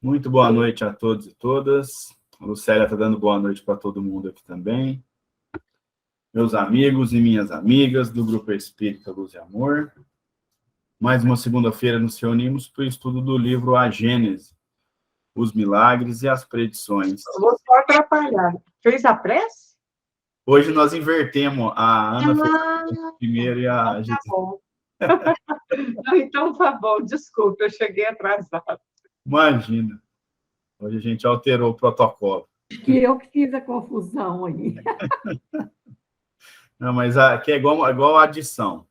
Muito boa noite a todos e todas. A Lucélia está dando boa noite para todo mundo aqui também. Meus amigos e minhas amigas do Grupo Espírita Luz e Amor. Mais uma segunda-feira nos reunimos para o estudo do livro A Gênese, os Milagres e as Predições. Vou só atrapalhar. Fez a prece? Hoje nós invertemos. A Ana fez primeiro e a Tá bom. Então tá bom, desculpa, eu cheguei atrasada. Imagina. Hoje a gente alterou o protocolo. Que eu que fiz a confusão aí. Não, mas aqui é igual a adição.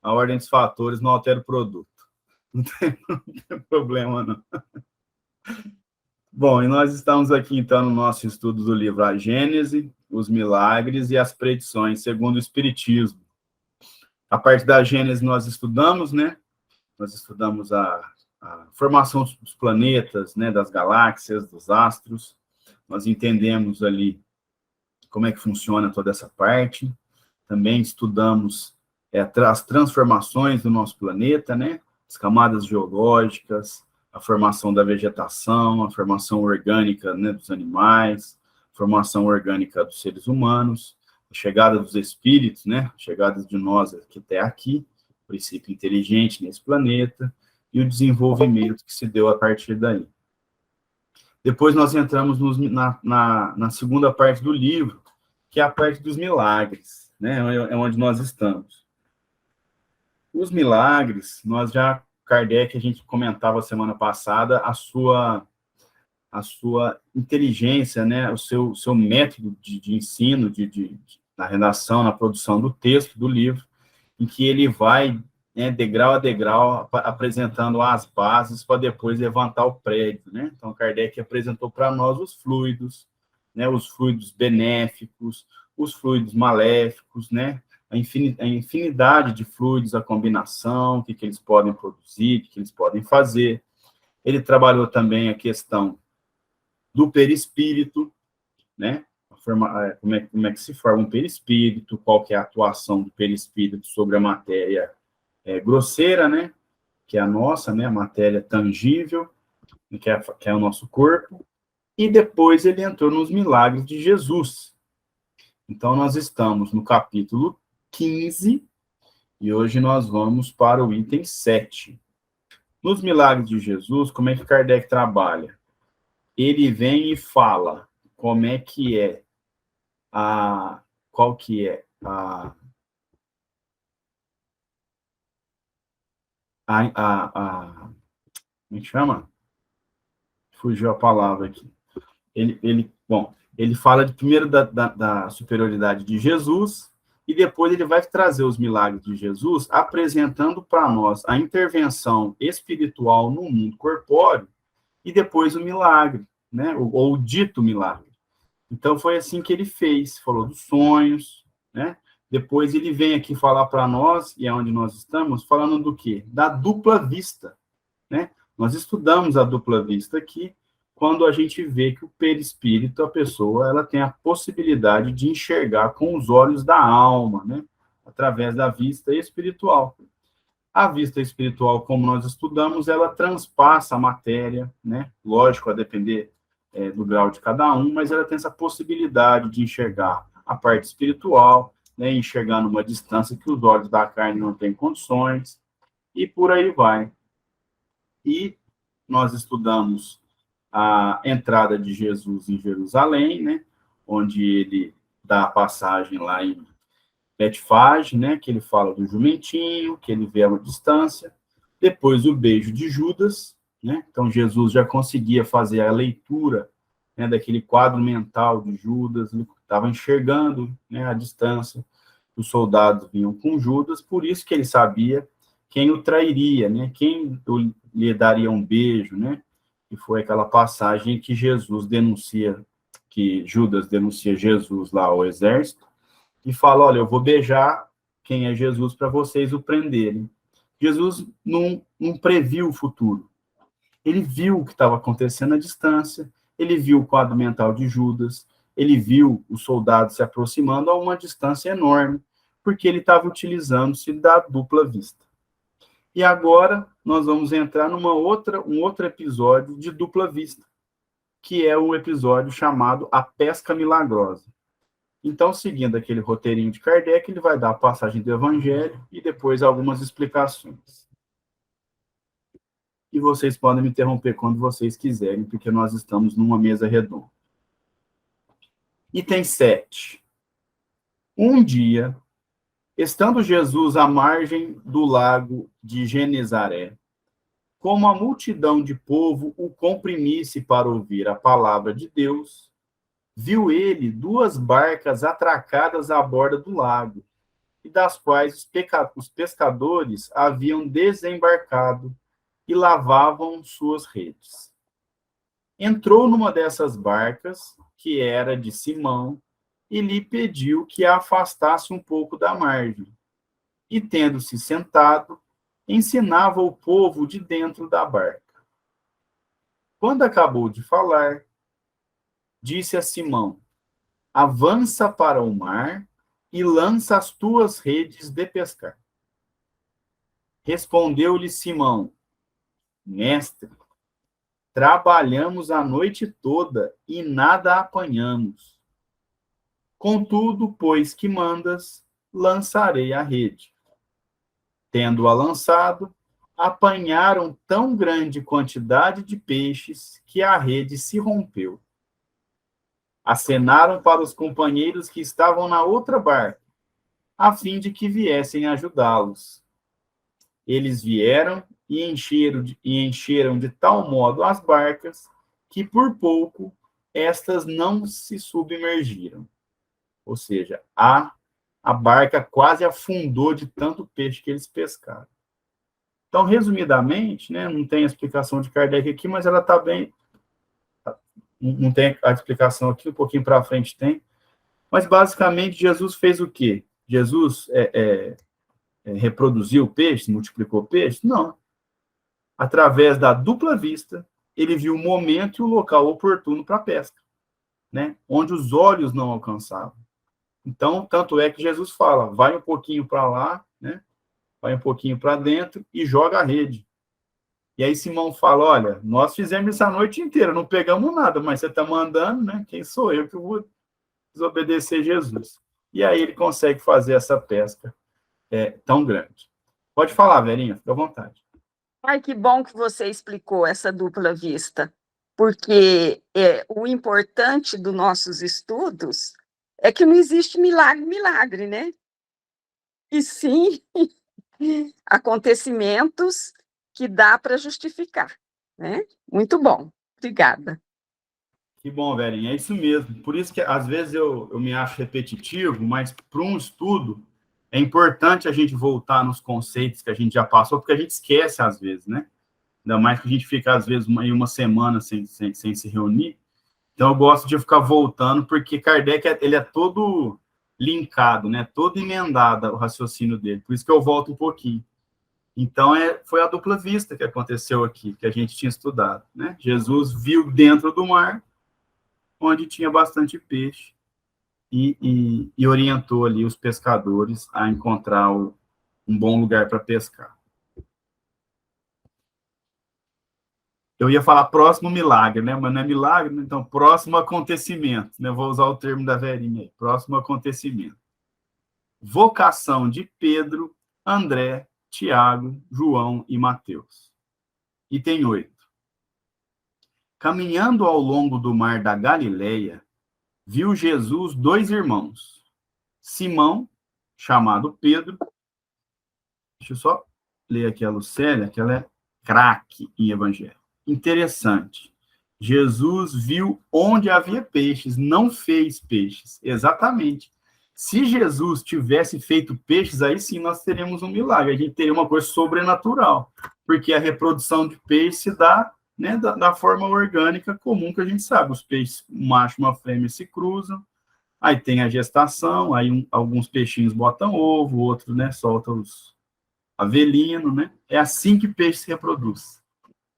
A ordem dos fatores não altera o produto. Não tem problema, não. Bom, e nós estamos aqui, então, no nosso estudo do livro A Gênese, os Milagres e as Predições, segundo o Espiritismo. A parte da Gênese nós estudamos, né? Nós estudamos a formação dos planetas, né? Das galáxias, dos astros. Nós entendemos ali como é que funciona toda essa parte. Também estudamos as transformações do nosso planeta, né? As camadas geológicas, a formação da vegetação, a formação orgânica, né, dos animais, a formação orgânica dos seres humanos, a chegada dos espíritos, né? A chegada de nós até aqui, o princípio inteligente nesse planeta, e o desenvolvimento que se deu a partir daí. Depois nós entramos na segunda parte do livro, que é a parte dos milagres, né? É onde nós estamos. Os milagres, Kardec, a gente comentava semana passada, a sua inteligência, né? O seu método de ensino, na redação, na produção do texto, do livro, em que ele vai, né, degrau a degrau, apresentando as bases para depois levantar o prédio, né? Então, Kardec apresentou para nós os fluidos, né? Os fluidos benéficos, os fluidos maléficos, né? A infinidade de fluidos, a combinação, o que eles podem produzir, o que eles podem fazer. Ele trabalhou também a questão do perispírito, né? Como é que se forma um perispírito, qual que é a atuação do perispírito sobre a matéria grosseira, né? Que é a nossa, né? A matéria tangível, que é o nosso corpo. E depois ele entrou nos milagres de Jesus. Então, nós estamos no capítulo 15, e hoje nós vamos para o item 7. Nos milagres de Jesus, como é que Kardec trabalha? Ele vem e fala como é que é qual que é como é que chama? Fugiu a palavra aqui. Ele fala primeiro da superioridade de Jesus, e depois ele vai trazer os milagres de Jesus, apresentando para nós a intervenção espiritual no mundo corpóreo, e depois o milagre, né? Ou o dito milagre. Então, foi assim que ele fez, falou dos sonhos, né? Depois ele vem aqui falar para nós, e é onde nós estamos, falando do quê? Da dupla vista, né? Nós estudamos a dupla vista aqui, quando a gente vê que o perispírito, a pessoa, ela tem a possibilidade de enxergar com os olhos da alma, né? Através da vista espiritual. A vista espiritual, como nós estudamos, ela transpassa a matéria, né? Lógico, a depender do grau de cada um, mas ela tem essa possibilidade de enxergar a parte espiritual, né? Enxergar numa distância que os olhos da carne não têm condições, e por aí vai. E nós estudamos a entrada de Jesus em Jerusalém, né, onde ele dá a passagem lá em Betfage, né, que ele fala do jumentinho, que ele vê a uma distância, depois o beijo de Judas, né, então Jesus já conseguia fazer a leitura, né, daquele quadro mental de Judas, ele estava enxergando, né, a distância, os soldados vinham com Judas, por isso que ele sabia quem o trairia, né, quem lhe daria um beijo, né, e foi aquela passagem que Judas denuncia Jesus lá ao exército, e fala, olha, eu vou beijar quem é Jesus para vocês o prenderem. Jesus não previu o futuro. Ele viu o que estava acontecendo à distância, ele viu o quadro mental de Judas, ele viu os soldados se aproximando a uma distância enorme, porque ele estava utilizando-se da dupla vista. E agora nós vamos entrar um outro episódio de dupla vista, que é o episódio chamado A Pesca Milagrosa. Então, seguindo aquele roteirinho de Kardec, ele vai dar a passagem do Evangelho e depois algumas explicações. E vocês podem me interromper quando vocês quiserem, porque nós estamos numa mesa redonda. Item 7. Um dia, estando Jesus à margem do lago de Genezaré, como a multidão de povo o comprimisse para ouvir a palavra de Deus, viu ele 2 barcas atracadas à borda do lago, e das quais os pescadores haviam desembarcado e lavavam suas redes. Entrou numa dessas barcas, que era de Simão, e lhe pediu que a afastasse um pouco da margem. E, tendo-se sentado, ensinava o povo de dentro da barca. Quando acabou de falar, disse a Simão: avança para o mar e lança as tuas redes de pescar. Respondeu-lhe Simão: mestre, trabalhamos a noite toda e nada apanhamos. Contudo, pois que mandas, lançarei a rede. Tendo-a lançado, apanharam tão grande quantidade de peixes que a rede se rompeu. Acenaram para os companheiros que estavam na outra barca, a fim de que viessem ajudá-los. Eles vieram e encheram de tal modo as barcas que, por pouco, estas não se submergiram. Ou seja, a barca quase afundou de tanto peixe que eles pescaram. Então, resumidamente, né, não tem a explicação de Kardec aqui, mas ela está bem... Não tem a explicação aqui, um pouquinho para frente tem. Mas, basicamente, Jesus fez o quê? Jesus reproduziu peixe, multiplicou peixe? Não. Através da dupla vista, ele viu o momento e o local oportuno para a pesca, né? Onde os olhos não alcançavam. Então, tanto é que Jesus fala, vai um pouquinho para lá, né? Vai um pouquinho para dentro e joga a rede. E aí Simão fala, olha, nós fizemos isso a noite inteira, não pegamos nada, mas você está mandando, né? Quem sou eu que vou desobedecer Jesus? E aí ele consegue fazer essa pesca tão grande. Pode falar, Verinha, fica à vontade. Ai, que bom que você explicou essa dupla vista, porque o importante dos nossos estudos é que não existe milagre, né? E sim acontecimentos que dá para justificar, né? Muito bom, obrigada. Que bom, Verinha, é isso mesmo. Por isso que, às vezes, eu me acho repetitivo, mas para um estudo é importante a gente voltar nos conceitos que a gente já passou, porque a gente esquece, às vezes, né? Ainda mais que a gente fica, às vezes, uma semana sem se reunir. Então, eu gosto de ficar voltando, porque Kardec, ele é todo linkado, né? Todo emendado o raciocínio dele. Por isso que eu volto um pouquinho. Então, foi a dupla vista que aconteceu aqui, que a gente tinha estudado, né? Jesus viu dentro do mar, onde tinha bastante peixe, e orientou ali os pescadores a encontrar um bom lugar para pescar. Eu ia falar próximo milagre, né? Mas não é milagre, então próximo acontecimento, né? Vou usar o termo da Verinha aí, próximo acontecimento. Vocação de Pedro, André, Tiago, João e Mateus. Item 8. Caminhando ao longo do mar da Galileia, viu Jesus 2 irmãos, Simão, chamado Pedro, deixa eu só ler aqui a Lucélia, que ela é craque em evangelho. Interessante. Jesus viu onde havia peixes, não fez peixes. Exatamente. Se Jesus tivesse feito peixes, aí sim nós teríamos um milagre. A gente teria uma coisa sobrenatural, porque a reprodução de peixe se dá, né, da forma orgânica comum que a gente sabe. Os peixes, um macho e uma fêmea, se cruzam, aí tem a gestação, aí alguns peixinhos botam ovo, outros, né, soltam os avelino, né? É assim que peixe se reproduz.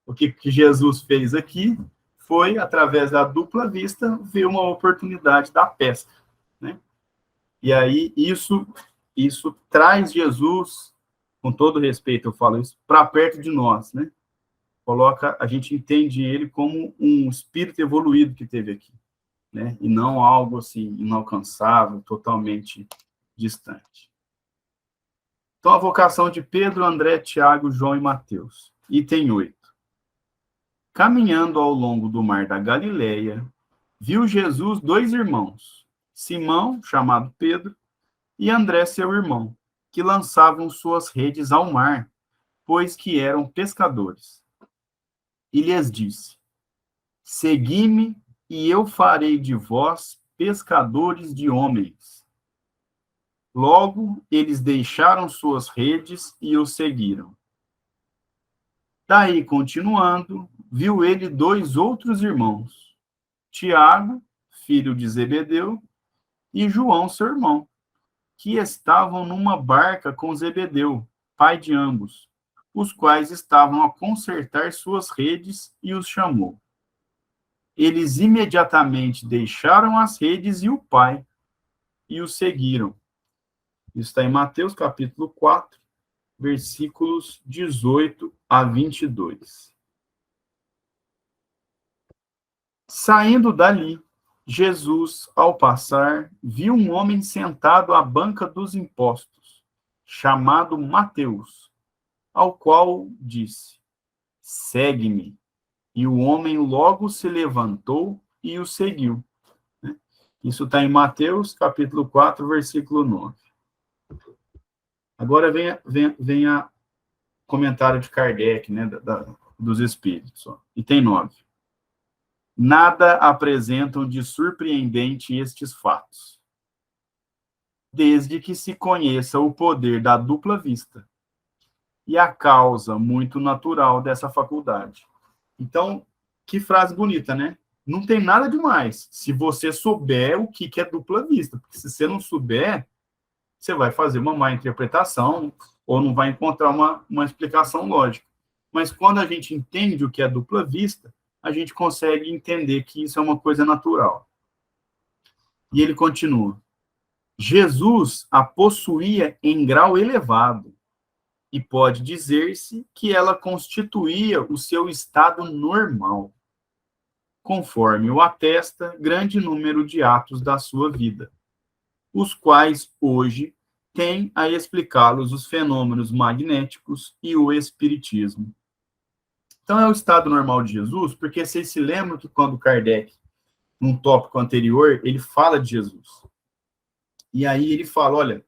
O que Jesus fez aqui foi, através da dupla vista, ver uma oportunidade da pesca, né? E aí isso traz Jesus com todo respeito eu falo isso, para perto de nós, né? A gente entende ele como um espírito evoluído que teve aqui, né? E não algo assim inalcançável, totalmente distante. Então, a vocação de Pedro, André, Tiago, João e Mateus. Item 8. Caminhando ao longo do mar da Galileia, viu Jesus 2 irmãos, Simão, chamado Pedro, e André, seu irmão, que lançavam suas redes ao mar, pois que eram pescadores. E lhes disse: segui-me, e eu farei de vós pescadores de homens. Logo, eles deixaram suas redes e o seguiram. Daí, continuando, viu ele 2 outros irmãos, Tiago, filho de Zebedeu, e João, seu irmão, que estavam numa barca com Zebedeu, pai de ambos, os quais estavam a consertar suas redes, e os chamou. Eles imediatamente deixaram as redes e o pai, e o seguiram. Isso está em Mateus, capítulo 4, versículos 18 a 22. Saindo dali, Jesus, ao passar, viu um homem sentado à banca dos impostos, chamado Mateus, ao qual disse: segue-me. E o homem logo se levantou e o seguiu. Isso está em Mateus, capítulo 4, versículo 9. Agora vem a comentário de Kardec, né, dos Espíritos. Ó. Item 9. Nada apresentam de surpreendente estes fatos, desde que se conheça o poder da dupla vista e a causa muito natural dessa faculdade. Então, que frase bonita, né? Não tem nada demais, se você souber o que é dupla vista, porque se você não souber, você vai fazer uma má interpretação ou não vai encontrar uma explicação lógica. Mas quando a gente entende o que é dupla vista, a gente consegue entender que isso é uma coisa natural. E ele continua. Jesus a possuía em grau elevado, e pode dizer-se que ela constituía o seu estado normal, conforme o atesta grande número de atos da sua vida, os quais hoje têm a explicá-los os fenômenos magnéticos e o espiritismo. Então, é o estado normal de Jesus, porque vocês se lembram que quando Kardec, num tópico anterior, ele fala de Jesus. E aí ele fala, olha,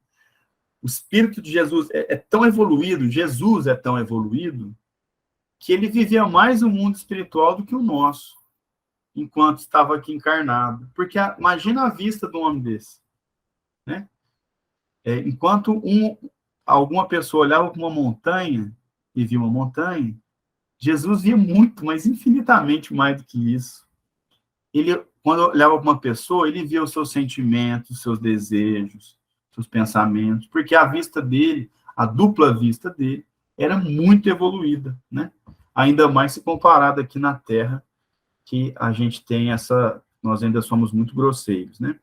o espírito de Jesus é tão evoluído, Jesus é tão evoluído, que ele vivia mais o mundo espiritual do que o nosso, enquanto estava aqui encarnado. Porque imagina a vista de um homem desse, né? Enquanto alguma pessoa olhava para uma montanha e via uma montanha, Jesus via muito, mas infinitamente mais do que isso. Ele, quando olhava para uma pessoa, ele via os seus sentimentos, os seus desejos, seus pensamentos, porque a vista dele, a dupla vista dele, era muito evoluída, né? Ainda mais se comparado aqui na Terra, que a gente tem nós ainda somos muito grosseiros, né?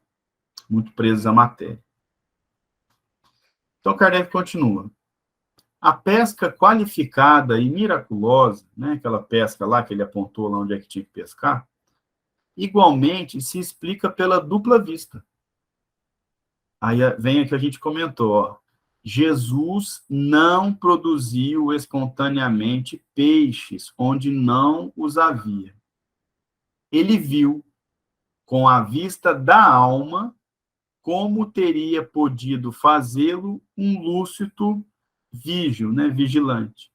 Muito presos à matéria. Então, Kardec continua. A pesca qualificada e miraculosa, né, aquela pesca lá que ele apontou lá onde é que tinha que pescar, igualmente se explica pela dupla vista. Aí vem o que a gente comentou, ó. Jesus não produziu espontaneamente peixes onde não os havia. Ele viu, com a vista da alma, como teria podido fazê-lo um lúcido vígio, né, vigilante,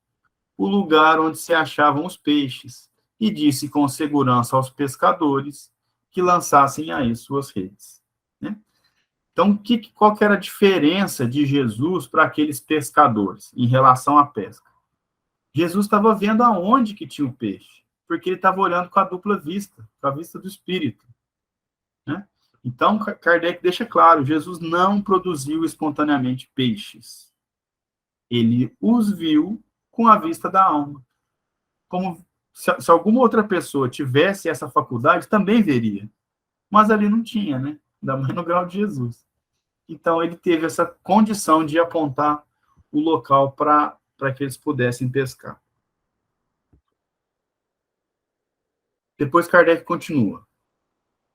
o lugar onde se achavam os peixes, e disse com segurança aos pescadores que lançassem aí suas redes. Né? Então, qual que era a diferença de Jesus para aqueles pescadores em relação à pesca? Jesus estava vendo aonde que tinha o peixe, porque ele estava olhando com a dupla vista, com a vista do Espírito. Né? Então, Kardec deixa claro, Jesus não produziu espontaneamente peixes. Ele os viu com a vista da alma. Como se alguma outra pessoa tivesse essa faculdade, também veria. Mas ali não tinha, né? Ainda mais no grau de Jesus. Então, ele teve essa condição de apontar o local para que eles pudessem pescar. Depois Kardec continua.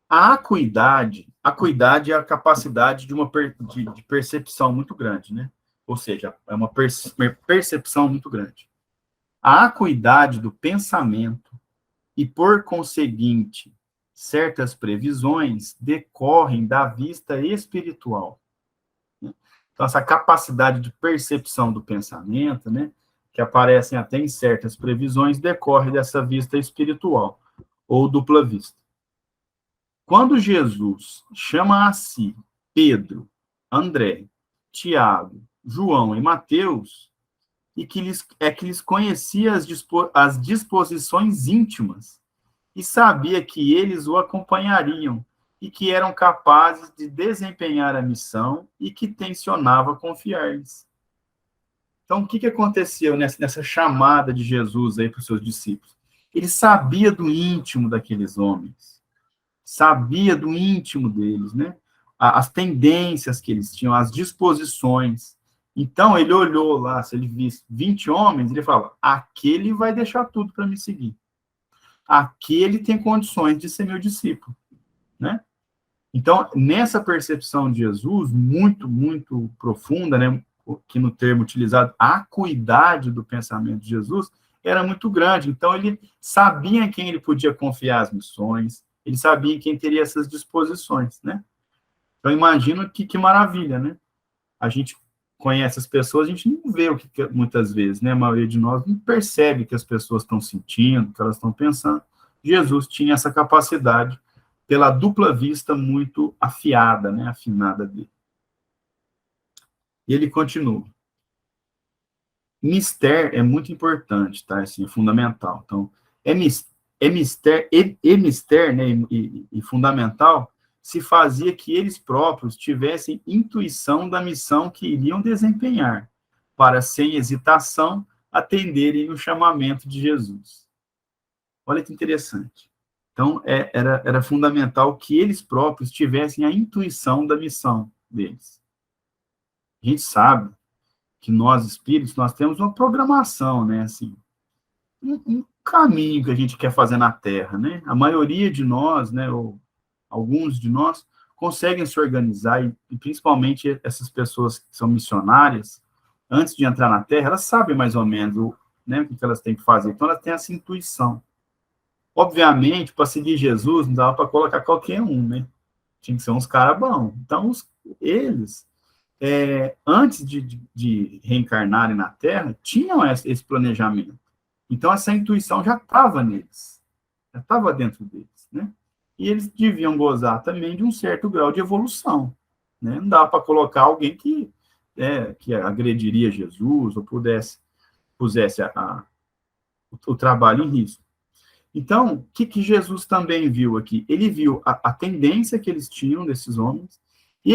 A acuidade é a capacidade de percepção muito grande, né? Ou seja, é uma percepção muito grande. A acuidade do pensamento e, por conseguinte, certas previsões decorrem da vista espiritual. Né? Então, essa capacidade de percepção do pensamento, né, que aparecem até em certas previsões, decorre dessa vista espiritual, ou dupla vista. Quando Jesus chama a si Pedro, André, Tiago, João e Mateus, e que lhes conhecia as disposições íntimas, e sabia que eles o acompanhariam, e que eram capazes de desempenhar a missão, e que tensionava confiar-lhes. Então, o que aconteceu nessa chamada de Jesus aí para os seus discípulos? Ele sabia do íntimo daqueles homens, sabia do íntimo deles, né? As tendências que eles tinham, as disposições. Então, ele olhou lá, se ele visse 20 homens, ele falava, aquele vai deixar tudo para me seguir. Aquele tem condições de ser meu discípulo, né? Então, nessa percepção de Jesus, muito, muito profunda, né, que no termo utilizado, a acuidade do pensamento de Jesus era muito grande. Então, ele sabia em quem ele podia confiar as missões, ele sabia em quem teria essas disposições, né? Então, imagina que maravilha, né? A gente conhece as pessoas, a gente não vê muitas vezes, né? A maioria de nós não percebe o que as pessoas estão sentindo, o que elas estão pensando. Jesus tinha essa capacidade pela dupla vista muito afiada, né? Afinada dele. E ele continua. Mistério é muito importante, tá? Assim, é fundamental. Então, mistério, né? E fundamental, se fazia que eles próprios tivessem intuição da missão que iriam desempenhar, para, sem hesitação, atenderem o chamamento de Jesus. Olha que interessante. Então, era fundamental que eles próprios tivessem a intuição da missão deles. A gente sabe que nós, espíritos, nós temos uma programação, né, assim, um caminho que a gente quer fazer na Terra, né? A maioria de nós, né, ou alguns de nós, conseguem se organizar, e principalmente essas pessoas que são missionárias, antes de entrar na Terra, elas sabem mais ou menos, né, o que elas têm que fazer. Então, elas têm essa intuição. Obviamente, para seguir Jesus, não dava para colocar qualquer um, né? Tinha que ser uns caras bons. Então, eles, antes de reencarnarem na Terra, tinham esse planejamento. Então, essa intuição já estava neles, já estava dentro deles, né? E eles deviam gozar também de um certo grau de evolução, né? Não dá para colocar alguém que agrediria Jesus ou pusesse o trabalho em risco. Então, o que Jesus também viu aqui? Ele viu a tendência que eles tinham, desses homens, e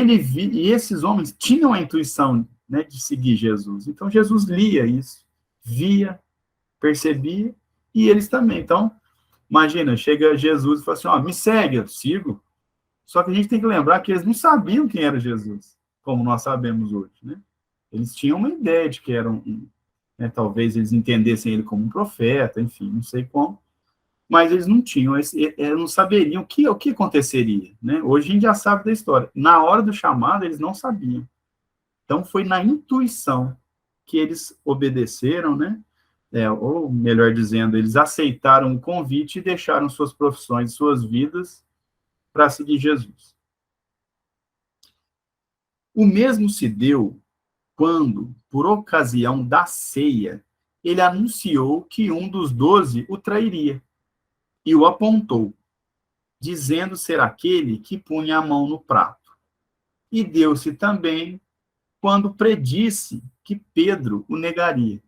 esses homens tinham a intuição, né, de seguir Jesus. Então, Jesus lia isso, via, percebia, e eles também. Então, imagina, chega Jesus e fala assim, me segue, eu sigo. Só que a gente tem que lembrar que eles não sabiam quem era Jesus, como nós sabemos hoje, né? Eles tinham uma ideia de que eram, né, talvez eles entendessem ele como um profeta, enfim, não sei como, mas eles não tinham, eles não saberiam o que aconteceria, né? Hoje a gente já sabe da história. Na hora do chamado, eles não sabiam. Então, foi na intuição que eles obedeceram, né? Ou, melhor dizendo, eles aceitaram o convite e deixaram suas profissões, suas vidas, para seguir Jesus. O mesmo se deu quando, por ocasião da ceia, ele anunciou que um dos 12 o trairia, e o apontou, dizendo ser aquele que punha a mão no prato. E deu-se também quando predisse que Pedro o negaria.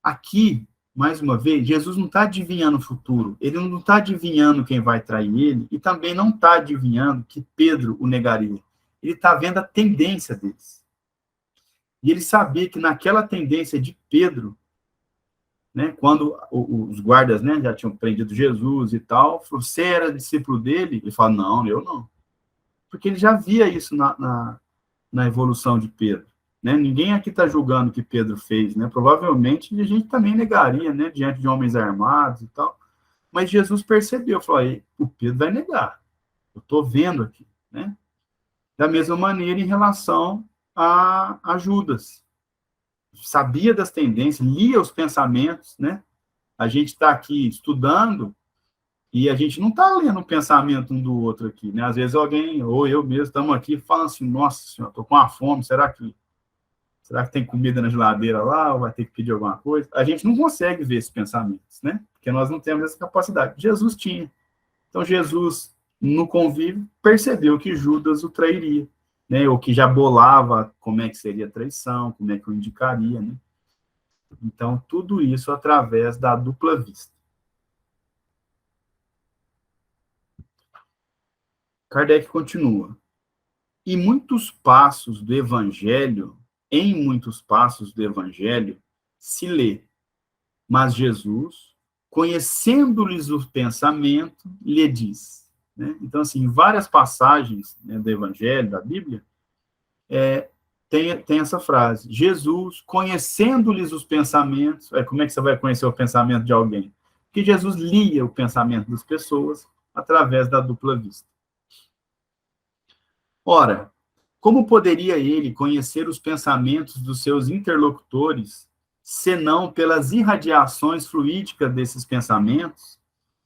Aqui, mais uma vez, Jesus não está adivinhando o futuro, ele não está adivinhando quem vai trair ele, e também não está adivinhando que Pedro o negaria. Ele está vendo a tendência deles. E ele sabia que naquela tendência de Pedro, né, quando os guardas, né, já tinham prendido Jesus e tal, falou, você era discípulo dele? Ele falou, não, eu não. Porque ele já via isso na evolução de Pedro. né? Ninguém aqui está julgando o que Pedro fez, né? Provavelmente a gente também negaria, né? Diante de homens armados e tal. Mas Jesus percebeu, falou, aí, o Pedro vai negar. Eu estou vendo aqui, né? Da mesma maneira em relação a Judas. Sabia das tendências, lia os pensamentos, né? A gente está aqui estudando e a gente não está lendo o pensamento um do outro aqui, né? Às vezes alguém, ou eu mesmo, estamos aqui falando assim, nossa senhora, estou com uma fome, será que tem comida na geladeira lá, ou vai ter que pedir alguma coisa? A gente não consegue ver esses pensamentos, né? Porque nós não temos essa capacidade. Jesus tinha. Então, Jesus, no convívio, percebeu que Judas o trairia, né? Ou que já bolava como é que seria a traição, como é que o indicaria, né? Então, tudo isso através da dupla vista. Kardec continua. Em muitos passos do Evangelho, se lê, mas Jesus, conhecendo-lhes o pensamento, lhe diz. Né? Então, assim, em várias passagens, né, do Evangelho, da Bíblia, tem essa frase. Jesus, conhecendo-lhes os pensamentos, como é que você vai conhecer o pensamento de alguém? Porque Jesus lia o pensamento das pessoas através da dupla vista. Ora, como poderia ele conhecer os pensamentos dos seus interlocutores, senão pelas irradiações fluídicas desses pensamentos,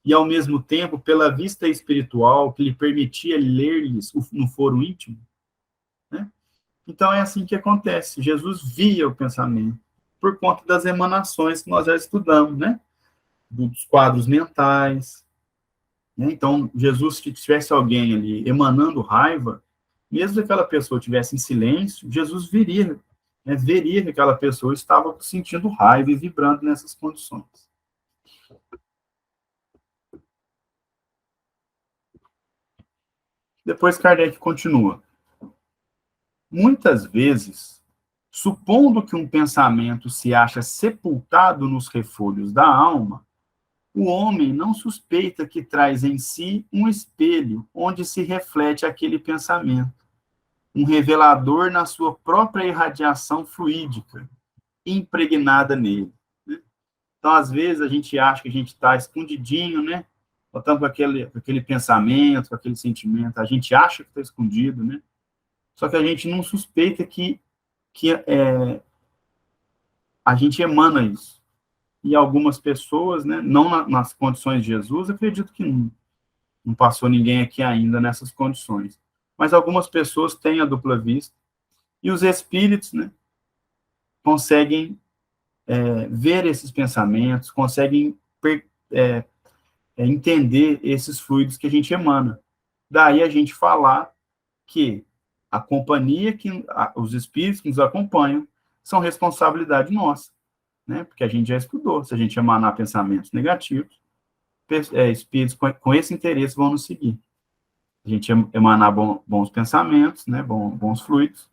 e ao mesmo tempo pela vista espiritual que lhe permitia ler-lhes no foro íntimo? Né? Então é assim que acontece. Jesus via o pensamento, por conta das emanações que nós já estudamos, né? Dos quadros mentais. Né? Então, Jesus, se tivesse alguém ali emanando raiva, mesmo que aquela pessoa estivesse em silêncio, Jesus veria que aquela pessoa estava sentindo raiva e vibrando nessas condições. Depois Kardec continua. Muitas vezes, supondo que um pensamento se acha sepultado nos refolhos da alma, o homem não suspeita que traz em si um espelho onde se reflete aquele pensamento, um revelador na sua própria irradiação fluídica, impregnada nele. Né? Então, às vezes, a gente acha que a gente está escondidinho, né? Botando com aquele pensamento, com aquele sentimento, a gente acha que está escondido, né? Só que a gente não suspeita que a gente emana isso. E algumas pessoas, né, não nas condições de Jesus, acredito que não passou ninguém aqui ainda nessas condições. Mas algumas pessoas têm a dupla vista, e os espíritos, né, conseguem ver esses pensamentos, conseguem entender esses fluidos que a gente emana. Daí a gente falar que a companhia, os espíritos que nos acompanham, são responsabilidade nossa, né? Porque a gente já estudou, se a gente emanar pensamentos negativos, espíritos com esse interesse vão nos seguir. A gente emanar bons pensamentos, né? Bons fluidos,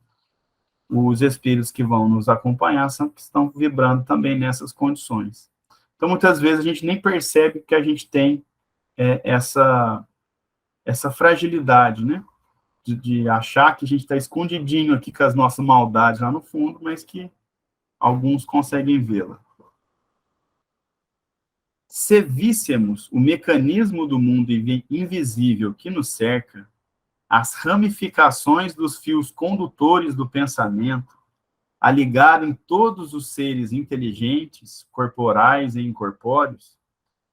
os espíritos que vão nos acompanhar estão vibrando também nessas condições. Então, muitas vezes, a gente nem percebe que a gente tem essa fragilidade, né? De achar que a gente está escondidinho aqui com as nossas maldades lá no fundo, mas que alguns conseguem vê-la. Se víssemos o mecanismo do mundo invisível que nos cerca, as ramificações dos fios condutores do pensamento, a ligarem todos os seres inteligentes, corporais e incorpóreos,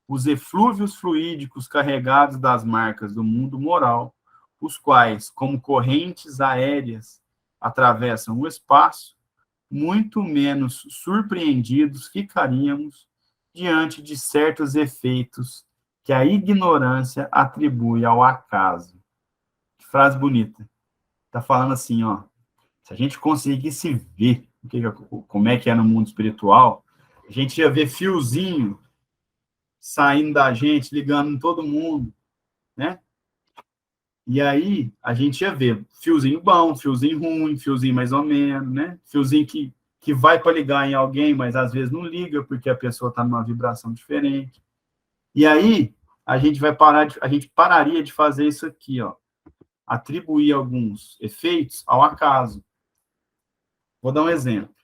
os eflúvios fluídicos carregados das marcas do mundo moral, os quais, como correntes aéreas, atravessam o espaço, muito menos surpreendidos ficaríamos diante de certos efeitos que a ignorância atribui ao acaso. Que frase bonita. Está falando assim, ó, se a gente conseguisse ver como é que é no mundo espiritual, a gente ia ver fiozinho saindo da gente, ligando em todo mundo, né? E aí, a gente ia ver fiozinho bom, fiozinho ruim, fiozinho mais ou menos, né? Fiozinho que vai para ligar em alguém, mas às vezes não liga, porque a pessoa está numa vibração diferente. E aí, a gente pararia de fazer isso aqui, ó. Atribuir alguns efeitos ao acaso. Vou dar um exemplo.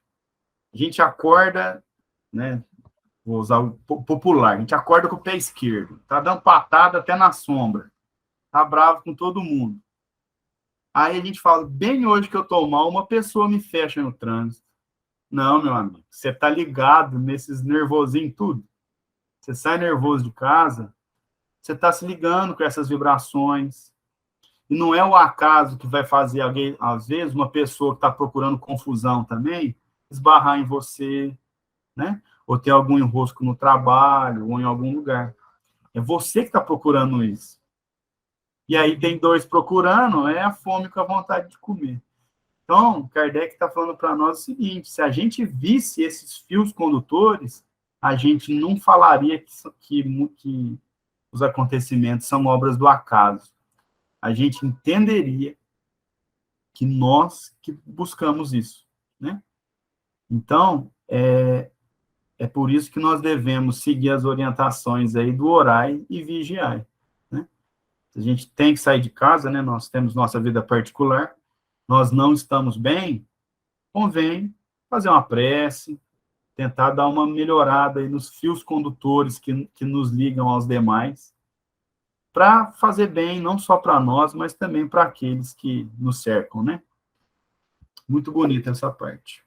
A gente acorda, né? Vou usar o popular. A gente acorda com o pé esquerdo. Tá dando patada até na sombra. Tá bravo com todo mundo. Aí a gente fala, bem hoje que eu tô mal, uma pessoa me fecha no trânsito. Não, meu amigo. Você tá ligado nesses nervosinhos tudo. Você sai nervoso de casa, você está se ligando com essas vibrações. E não é o acaso que vai fazer alguém, às vezes, uma pessoa que está procurando confusão também, esbarrar em você, né? Ou ter algum enrosco no trabalho, ou em algum lugar. É você que está procurando isso. E aí tem dois procurando, é a fome com a vontade de comer. Então, Kardec está falando para nós o seguinte, se a gente visse esses fios condutores, a gente não falaria que os acontecimentos são obras do acaso. A gente entenderia que nós que buscamos isso, né? Então, é por isso que nós devemos seguir as orientações aí do orai e vigiai, né? A gente tem que sair de casa, né? Nós temos nossa vida particular, nós não estamos bem, convém fazer uma prece, tentar dar uma melhorada aí nos fios condutores que nos ligam aos demais, para fazer bem, não só para nós, mas também para aqueles que nos cercam, né? Muito bonita essa parte.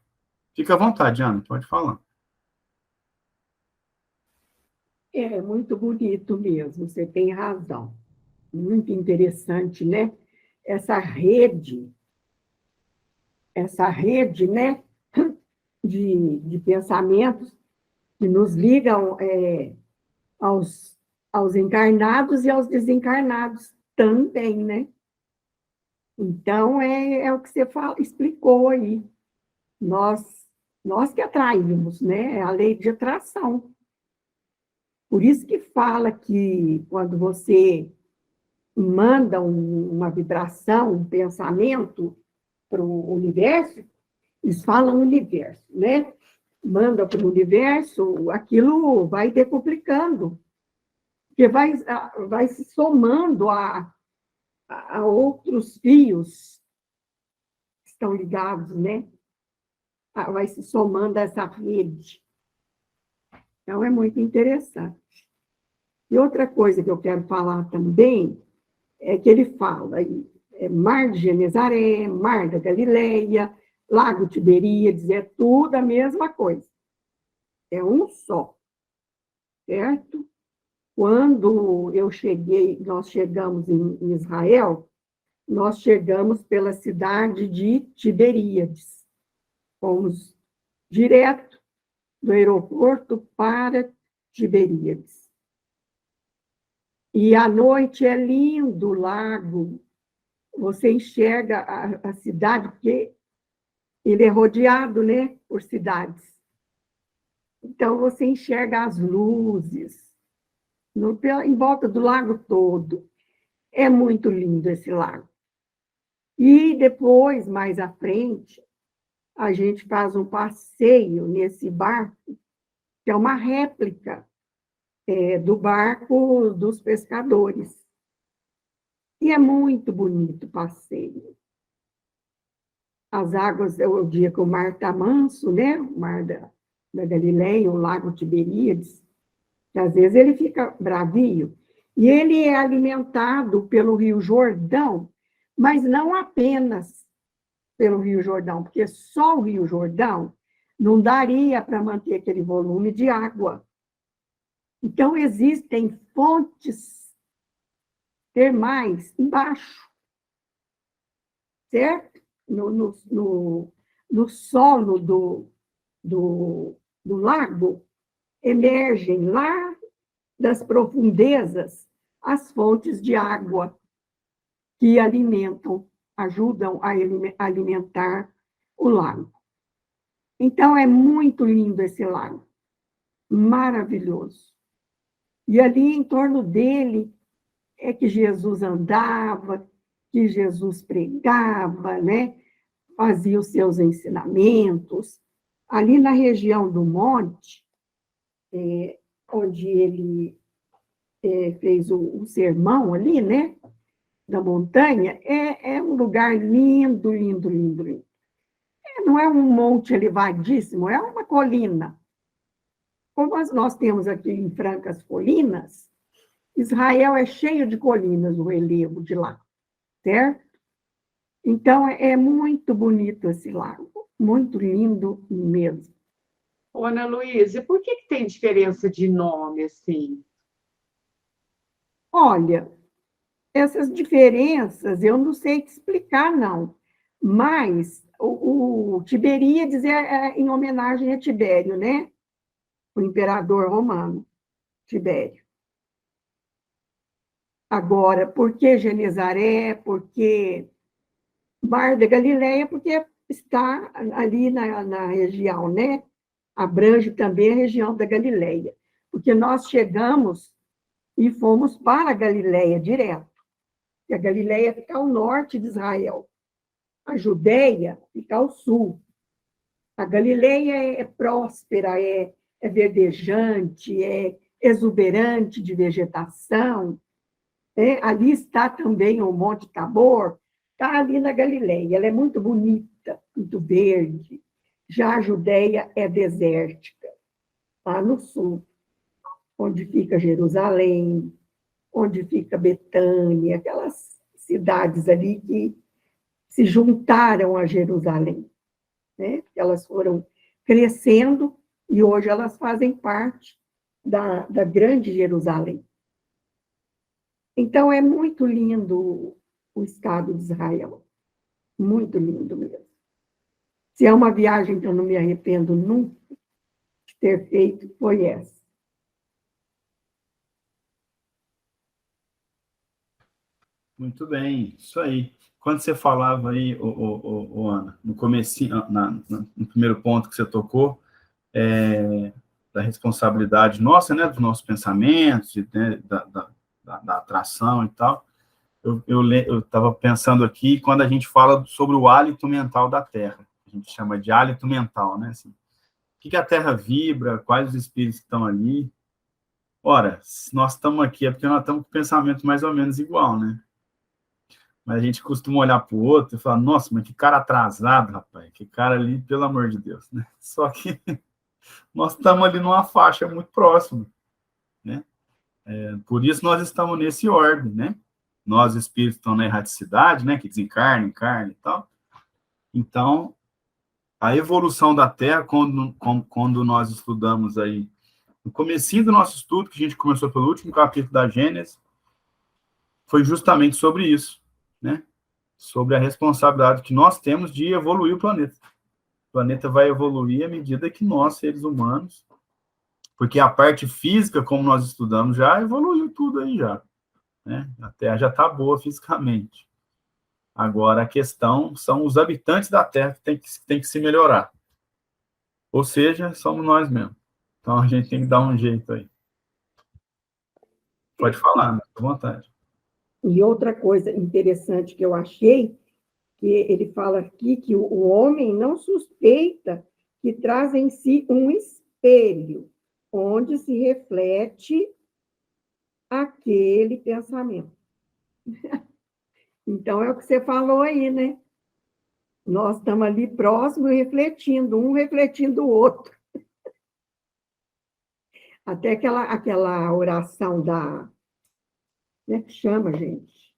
Fica à vontade, Ana, pode falar. É muito bonito mesmo, você tem razão. Muito interessante, né? Essa rede, né? De pensamentos que nos ligam aos encarnados e aos desencarnados também, né? Então, é o que você explicou aí. Nós que atraímos, né? É a lei de atração. Por isso que fala que quando você manda uma vibração, um pensamento para o universo, eles falam universo, né? Manda para o universo, aquilo vai decuplicando, porque vai se somando a outros fios que estão ligados, né? Vai se somando a essa rede. Então, é muito interessante. E outra coisa que eu quero falar também é que ele fala Mar de Genezaré, Mar da Galileia, Lago Tiberíades, é tudo a mesma coisa. É um só, certo? Quando nós chegamos em Israel, nós chegamos pela cidade de Tiberíades. Fomos direto do aeroporto para Tiberíades. E à noite é lindo o lago, você enxerga a cidade, porque ele é rodeado, né, por cidades. Então, você enxerga as luzes em volta do lago todo. É muito lindo esse lago. E depois, mais à frente, a gente faz um passeio nesse barco, que é uma réplica do barco dos pescadores. E é muito bonito o passeio. As águas, é o dia que o mar está manso, né? O mar da Galileia, o lago Tiberíades, que às vezes ele fica bravio. E ele é alimentado pelo Rio Jordão, mas não apenas pelo Rio Jordão, porque só o Rio Jordão não daria para manter aquele volume de água. Então, existem fontes termais embaixo, certo? No solo do lago, emergem lá das profundezas as fontes de água que ajudam a alimentar o lago. Então, é muito lindo esse lago, maravilhoso. E ali em torno dele é que Jesus andava, que Jesus pregava, né? Fazia os seus ensinamentos. Ali na região do monte, onde ele fez o sermão ali, né? Da montanha, é um lugar lindo, lindo, lindo, lindo. não é um monte elevadíssimo, é uma colina. Como nós temos aqui em Franca as colinas, Israel é cheio de colinas, o relevo de lá, certo? Então, é muito bonito esse lago, muito lindo mesmo. Ô, Ana Luísa, e por que tem diferença de nome, assim? Olha, essas diferenças eu não sei te explicar, não, mas o Tiberíades é em homenagem a Tibério, né? O imperador romano, Tibério. Agora, por que Genezaré? Por que Mar da Galileia? Porque está ali na região, né? Abrange também a região da Galileia. Porque nós chegamos e fomos para a Galileia direto. E a Galileia fica ao norte de Israel. A Judéia fica ao sul. A Galileia é próspera, é verdejante, é exuberante de vegetação. Ali está também o Monte Tabor, está ali na Galileia. Ela é muito bonita, muito verde. Já a Judéia é desértica, lá no sul, onde fica Jerusalém, onde fica Betânia, aquelas cidades ali que se juntaram a Jerusalém, né? Elas foram crescendo e hoje elas fazem parte da grande Jerusalém. Então, é muito lindo o Estado de Israel, muito lindo mesmo. Se é uma viagem que eu não me arrependo nunca de ter feito, foi essa. Muito bem, isso aí. Quando você falava aí, Ana, no comecinho, no primeiro ponto que você tocou, da responsabilidade nossa, né, dos nossos pensamentos, né, da atração e tal, eu estava pensando aqui, quando a gente fala sobre o hálito mental da Terra, a gente chama de hálito mental, né, assim, o que a Terra vibra, quais os espíritos que estão ali. Ora, se nós estamos aqui é porque nós estamos com pensamento mais ou menos igual, né? Mas a gente costuma olhar para o outro e falar, nossa, mas que cara atrasado, rapaz, que cara ali, pelo amor de Deus, né? Só que nós estamos ali numa faixa muito próxima, né? Por isso nós estamos nesse ordem, né? Nós, espíritos, estamos na erraticidade, né? Que desencarna, encarna e tal. Então, a evolução da Terra, quando nós estudamos aí, no comecinho do nosso estudo, que a gente começou pelo último capítulo da Gênesis, foi justamente sobre isso, né? Sobre a responsabilidade que nós temos de evoluir o planeta. O planeta vai evoluir à medida que nós, seres humanos, porque a parte física, como nós estudamos, já evoluiu tudo aí já, né? A Terra já está boa fisicamente. Agora, a questão são os habitantes da Terra que tem que se melhorar. Ou seja, somos nós mesmos. Então, a gente tem que dar um jeito aí. Pode falar, né? À vontade. E outra coisa interessante que eu achei, que ele fala aqui que o homem não suspeita que traz em si um espelho, onde se reflete aquele pensamento. Então, é o que você falou aí, né? Nós estamos ali próximos, refletindo, um refletindo o outro. Até aquela oração da... Como é que chama, gente?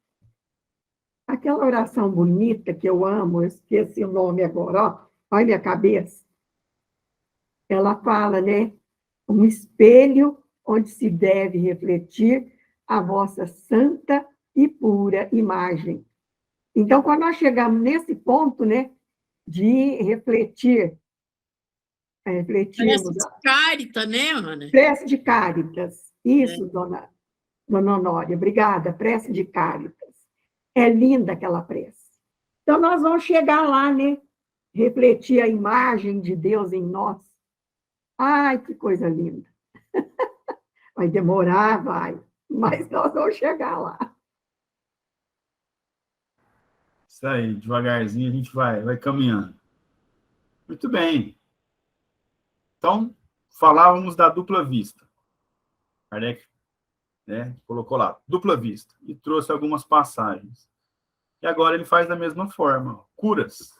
Aquela oração bonita que eu amo, eu esqueci o nome agora, ó, olha a minha cabeça. Ela fala, né? Um espelho onde se deve refletir a vossa santa e pura imagem. Então, quando nós chegamos nesse ponto, né, de refletirmos... Prece de Cárita, né, Ana? Prece de Cáritas. Isso, dona Honória, obrigada, prece de Cáritas. É linda aquela prece. Então, nós vamos chegar lá, né? Refletir a imagem de Deus em nós. Ai, que coisa linda. Vai demorar, vai, mas nós vamos chegar lá. Isso aí, devagarzinho a gente vai caminhando. Muito bem. Então, falávamos da dupla vista. Kardec, né, colocou lá, dupla vista, e trouxe algumas passagens. E agora ele faz da mesma forma, curas.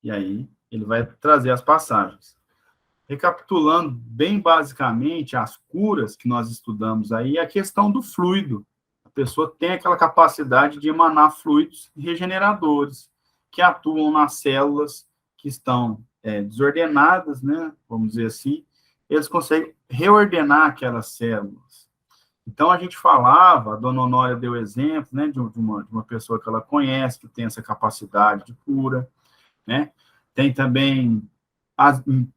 E aí ele vai trazer as passagens. Recapitulando bem basicamente as curas que nós estudamos aí, a questão do fluido. A pessoa tem aquela capacidade de emanar fluidos regeneradores, que atuam nas células que estão desordenadas, né, vamos dizer assim, eles conseguem reordenar aquelas células. Então, a gente falava, a dona Honória deu exemplo, né, de uma pessoa que ela conhece, que tem essa capacidade de cura, né, tem também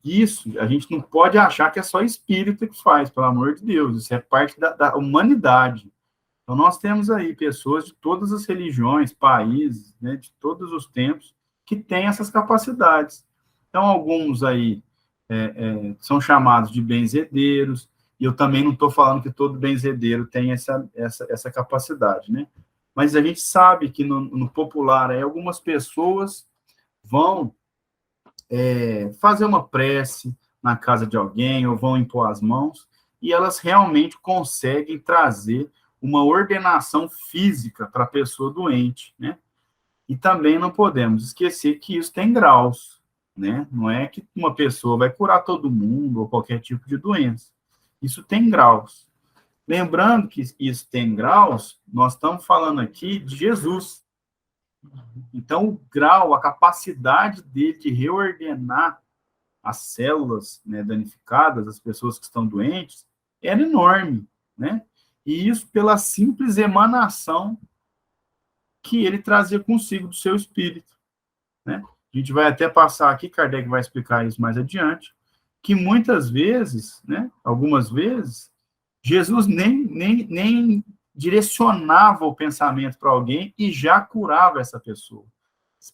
isso, a gente não pode achar que é só espírito que faz, pelo amor de Deus, isso é parte da humanidade. Então, nós temos aí pessoas de todas as religiões, países, né, de todos os tempos, que têm essas capacidades. Então, alguns aí são chamados de benzedeiros, e eu também não estou falando que todo benzedeiro tem essa capacidade, né? Mas a gente sabe que no popular, aí, algumas pessoas vão fazer uma prece na casa de alguém, ou vão impor as mãos, e elas realmente conseguem trazer uma ordenação física para a pessoa doente, né? E também não podemos esquecer que isso tem graus, né? Não é que uma pessoa vai curar todo mundo ou qualquer tipo de doença. Isso tem graus. Lembrando que isso tem graus, nós estamos falando aqui de Jesus. Então, o grau, a capacidade dele de reordenar as células, né, danificadas, as pessoas que estão doentes, era enorme, né? E isso pela simples emanação que ele trazia consigo do seu espírito, né? A gente vai até passar aqui, Kardec vai explicar isso mais adiante, que muitas vezes, né, algumas vezes, Jesus nem direcionava o pensamento para alguém e já curava essa pessoa,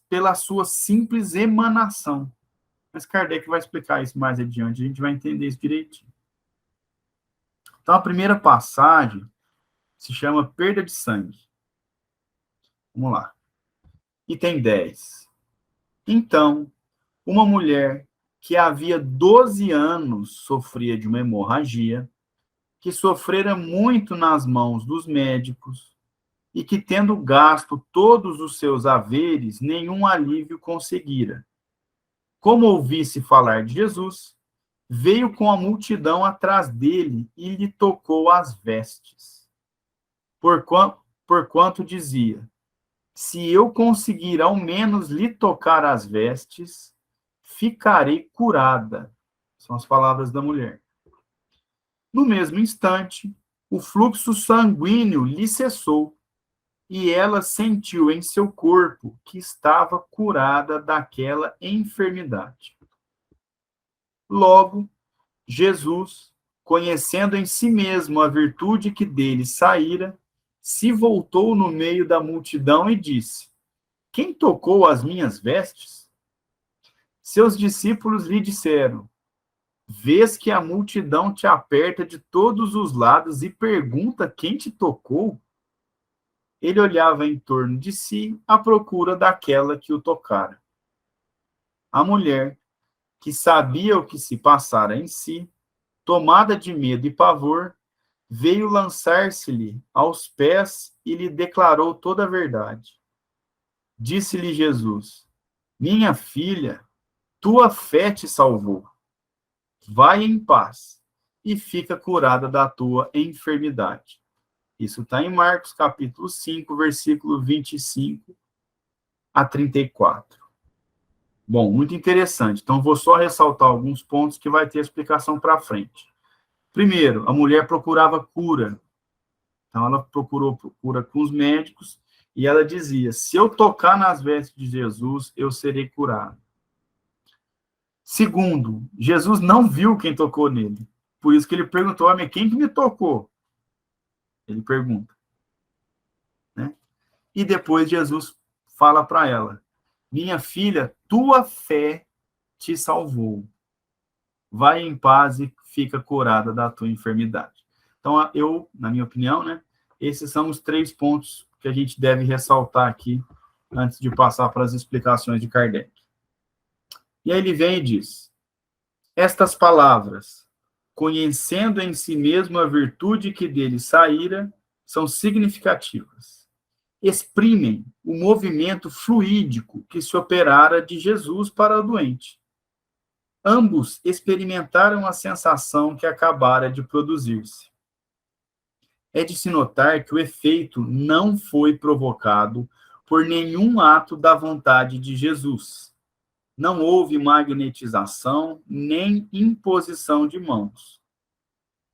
pela sua simples emanação. Mas Kardec vai explicar isso mais adiante, a gente vai entender isso direitinho. Então, a primeira passagem se chama perda de sangue. Vamos lá. Item 10. Então, uma mulher que havia 12 anos sofria de uma hemorragia, que sofrera muito nas mãos dos médicos e que, tendo gasto todos os seus haveres, nenhum alívio conseguira. Como ouvisse falar de Jesus, veio com a multidão atrás dele e lhe tocou as vestes. Porquanto dizia, se eu conseguir ao menos lhe tocar as vestes, ficarei curada. São as palavras da mulher. No mesmo instante, o fluxo sanguíneo lhe cessou e ela sentiu em seu corpo que estava curada daquela enfermidade. Logo, Jesus, conhecendo em si mesmo a virtude que dele saíra, se voltou no meio da multidão e disse, quem tocou as minhas vestes? Seus discípulos lhe disseram, vês que a multidão te aperta de todos os lados e pergunta quem te tocou? Ele olhava em torno de si à procura daquela que o tocara. A mulher, que sabia o que se passara em si, tomada de medo e pavor, veio lançar-se-lhe aos pés e lhe declarou toda a verdade. Disse-lhe Jesus, minha filha, tua fé te salvou. Vai em paz e fica curada da tua enfermidade. Isso está em Marcos, capítulo 5, versículo 25 a 34. Bom, muito interessante. Então, vou só ressaltar alguns pontos que vai ter explicação para frente. Primeiro, a mulher procurava cura. Então, ela procurou cura com os médicos e ela dizia, se eu tocar nas vestes de Jesus, eu serei curado. Segundo, Jesus não viu quem tocou nele. Por isso que ele perguntou, mas quem que me tocou? Ele pergunta. Né? E depois Jesus fala para ela, minha filha, tua fé te salvou. Vai em paz e fica curada da tua enfermidade. Então, na minha opinião, né, esses são os 3 pontos que a gente deve ressaltar aqui antes de passar para as explicações de Kardec. E aí ele vem e diz, estas palavras, conhecendo em si mesmo a virtude que dele saíra, são significativas. exprimem o movimento fluídico que se operara de Jesus para o doente. Ambos experimentaram a sensação que acabara de produzir-se. É de se notar que o efeito não foi provocado por nenhum ato da vontade de Jesus. Não houve magnetização nem imposição de mãos.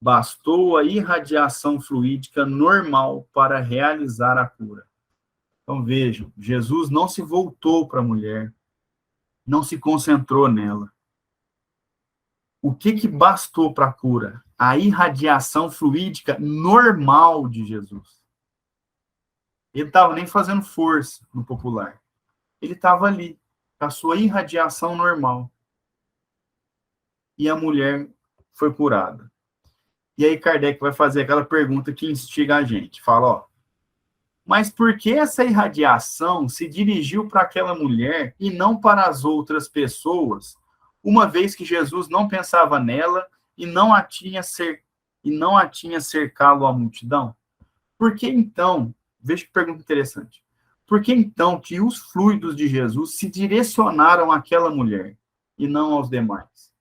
Bastou a irradiação fluídica normal para realizar a cura. Então vejam, Jesus não se voltou para a mulher, não se concentrou nela. O que bastou para a cura? A irradiação fluídica normal de Jesus. Ele estava nem fazendo força no popular. Ele estava ali, com a sua irradiação normal. E a mulher foi curada. E aí Kardec vai fazer aquela pergunta que instiga a gente. Fala, ó, mas por que essa irradiação se dirigiu para aquela mulher e não para as outras pessoas, uma vez que Jesus não pensava nela e não a tinha cercado a multidão? Por que então, veja que pergunta interessante, por que então que os fluidos de Jesus se direcionaram àquela mulher e não aos demais?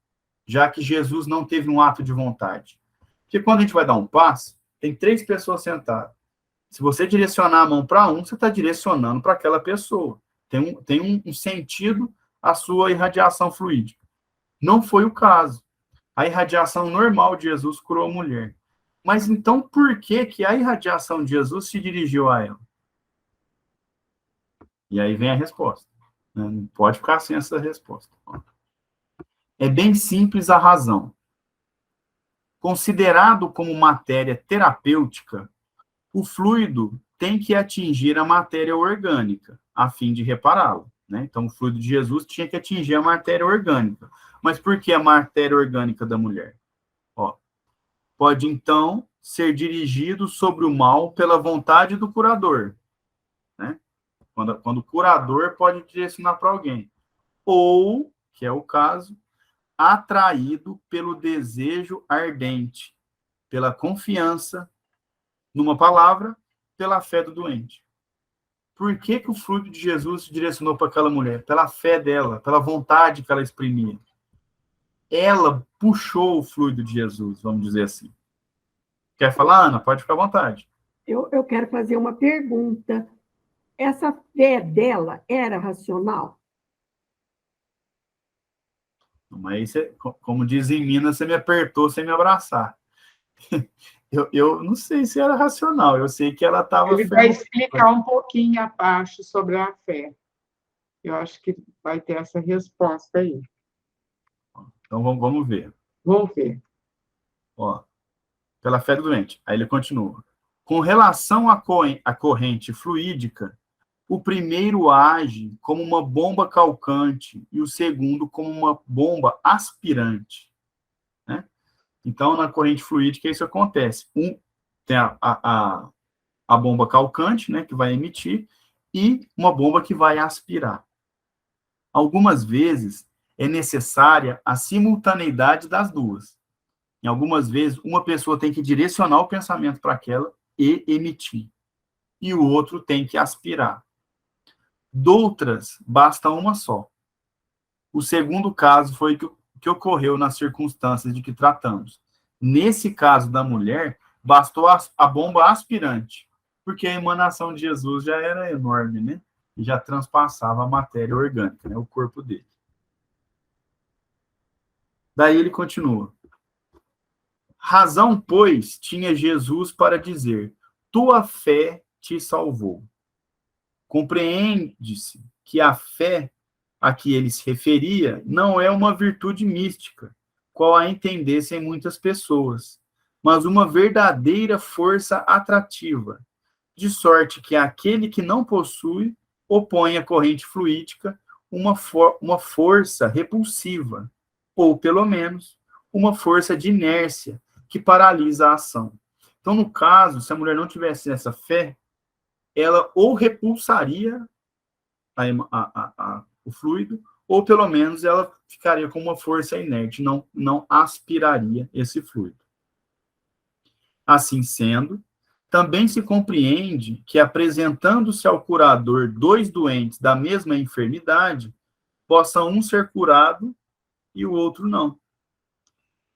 Já que Jesus não teve um ato de vontade. Porque quando a gente vai dar um passo, tem 3 pessoas sentadas. Se você direcionar a mão para um, você está direcionando para aquela pessoa. Tem um sentido a sua irradiação fluídica. Não foi o caso. A irradiação normal de Jesus curou a mulher. Mas então, por que a irradiação de Jesus se dirigiu a ela? E aí vem a resposta. Não pode ficar sem essa resposta. É bem simples a razão. Considerado como matéria terapêutica, o fluido tem que atingir a matéria orgânica, a fim de repará-lo, né? Então, o fluido de Jesus tinha que atingir a matéria orgânica. Mas por que a matéria orgânica da mulher? Ó, pode, então, ser dirigido sobre o mal pela vontade do curador, né? Quando o curador pode direcionar para alguém. Ou, que é o caso, atraído pelo desejo ardente, pela confiança, numa palavra, pela fé do doente. Por que o fluido de Jesus se direcionou para aquela mulher? Pela fé dela, pela vontade que ela exprimia. Ela puxou o fluido de Jesus, vamos dizer assim. Quer falar, Ana? Pode ficar à vontade. Eu quero fazer uma pergunta. Essa fé dela era racional? Mas, como diz em Minas, você me apertou sem me abraçar. Eu não sei se era racional, eu sei que ela estava... Ele vai explicar um pouquinho abaixo sobre a fé. Eu acho que vai ter essa resposta aí. Então, vamos ver. Vamos ver. Ó, pela fé do doente. Aí ele continua. Com relação à corrente fluídica, o primeiro age como uma bomba calcante e o segundo como uma bomba aspirante, né? Então, na corrente fluídica, isso acontece. Tem a bomba calcante, né, que vai emitir, e uma bomba que vai aspirar. Algumas vezes, é necessária a simultaneidade das duas. Em algumas vezes, uma pessoa tem que direcionar o pensamento para aquela e emitir. E o outro tem que aspirar. Doutras, basta uma só. O segundo caso foi que ocorreu nas circunstâncias de que tratamos. Nesse caso da mulher, bastou a bomba aspirante, porque a emanação de Jesus já era enorme, né? E já transpassava a matéria orgânica, né? O corpo dele. Daí ele continua. Razão, pois, tinha Jesus para dizer, tua fé te salvou. Compreende-se que a fé a que ele se referia não é uma virtude mística, qual a entendessem muitas pessoas, mas uma verdadeira força atrativa, de sorte que aquele que não possui opõe à corrente fluídica uma força repulsiva, ou, pelo menos, uma força de inércia que paralisa a ação. Então, no caso, se a mulher não tivesse essa fé, ela ou repulsaria o fluido, ou pelo menos ela ficaria com uma força inerte, não aspiraria esse fluido. Assim sendo, também se compreende que, apresentando-se ao curador 2 doentes da mesma enfermidade, possa um ser curado e o outro não.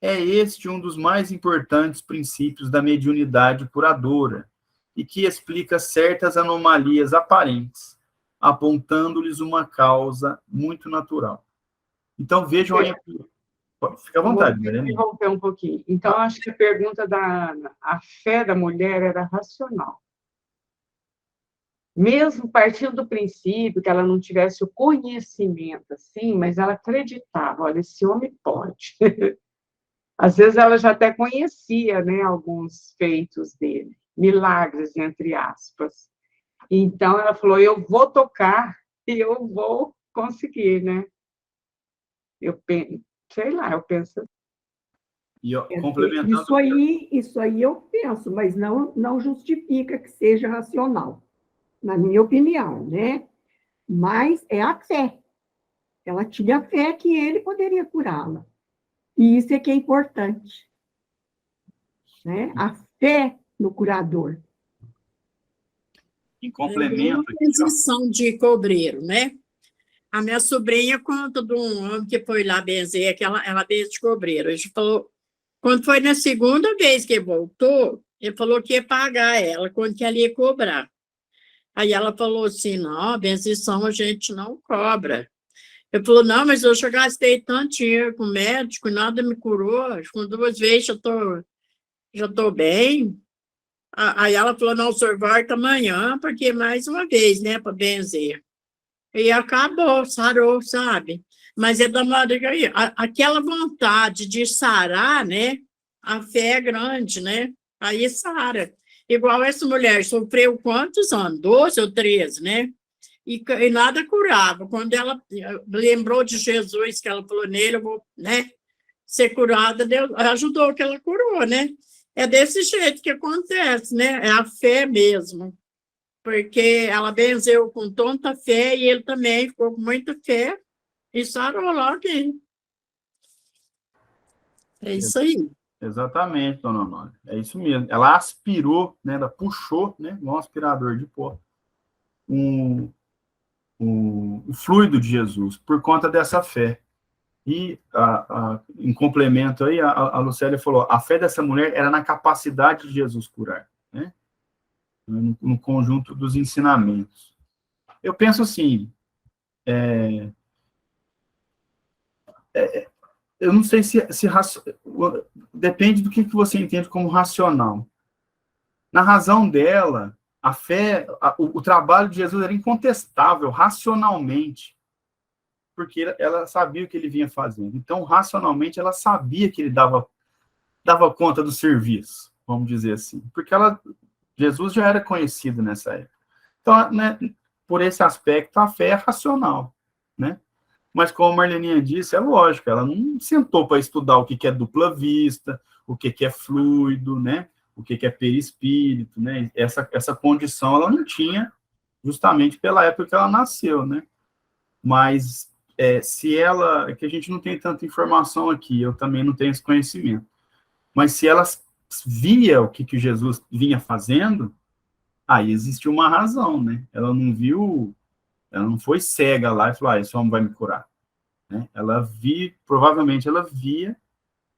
É este um dos mais importantes princípios da mediunidade curadora, e que explica certas anomalias aparentes, apontando-lhes uma causa muito natural. Então, vejam aí. Fica à vontade, Vou Mariana. interromper um pouquinho. Então, acho que a pergunta da Ana, a fé da mulher era racional. Mesmo partindo do princípio que ela não tivesse o conhecimento, assim, mas ela acreditava, olha, esse homem pode. Às vezes ela já até conhecia, né, alguns feitos dele, milagres, entre aspas. Então, ela falou, eu vou tocar e eu vou conseguir, né? Sei lá, eu penso. E complementando. Isso aí eu penso, mas não justifica que seja racional, na minha opinião, né? Mas é a fé. Ela tinha fé que ele poderia curá-la. E isso é que é importante, né? A fé no curador. Em complemento. Uma transição de cobreiro, né? A minha sobrinha conta de um homem que foi lá benzer, que ela benze de cobreiro. Ele falou, quando foi na segunda vez que ele voltou, ele falou que ia pagar ela, quando que ela ia cobrar. Aí ela falou assim, não, a benzição a gente não cobra. Ele falou, não, mas eu já gastei tanto dinheiro com médico, nada me curou, com 2 vezes já tô bem. Aí ela falou, não, o senhor volta amanhã, porque mais uma vez, né, para benzer. E acabou, sarou, sabe? Mas é da maneira aí, aquela vontade de sarar, né? A fé é grande, né? Aí sara. Igual essa mulher, sofreu quantos anos? 12 ou 13, né? E nada curava. Quando ela lembrou de Jesus, que ela falou nele, eu vou, né, ser curada, Deus ajudou que ela curou, né? É desse jeito que acontece, né? É a fé mesmo. Porque ela benzeu com tanta fé e ele também ficou com muita fé e sarou logo. É isso aí. Exatamente, dona Honória. É isso mesmo. Ela aspirou, né? Ela puxou, né? Um aspirador de pó, o fluido de Jesus, por conta dessa fé. E, em complemento aí, a Lucélia falou, a fé dessa mulher era na capacidade de Jesus curar, né? No conjunto dos ensinamentos. Eu penso assim, eu não sei se depende do que você entende como racional. Na razão dela, a fé, o trabalho de Jesus era incontestável, racionalmente, porque ela sabia o que ele vinha fazendo. Então, racionalmente, ela sabia que ele dava conta do serviço, vamos dizer assim, porque Jesus já era conhecido nessa época. Então, né, por esse aspecto, a fé é racional, né? Mas, como a Marleninha disse, é lógico, ela não sentou para estudar o que é dupla vista, o que é fluido, né? O que é perispírito, né? Essa condição ela não tinha, justamente pela época que ela nasceu, né? Mas, se ela... É que a gente não tem tanta informação aqui, eu também não tenho esse conhecimento. Mas se ela via o que Jesus vinha fazendo, aí existe uma razão, né? Ela não viu... Ela não foi cega lá e falou, esse homem vai me curar. Né? Provavelmente ela via,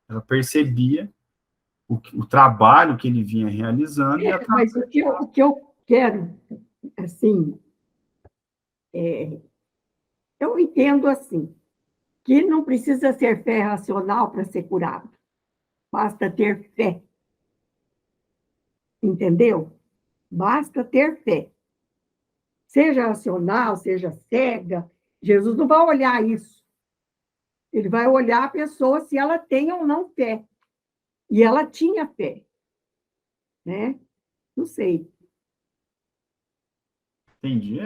ela percebia o trabalho que ele vinha realizando. Mas o que eu quero, assim, eu entendo assim, que não precisa ser fé racional para ser curado, basta ter fé. Entendeu? Basta ter fé. Seja racional, seja cega, Jesus não vai olhar isso. Ele vai olhar a pessoa se ela tem ou não fé. E ela tinha fé. Né? Não sei. Entendi,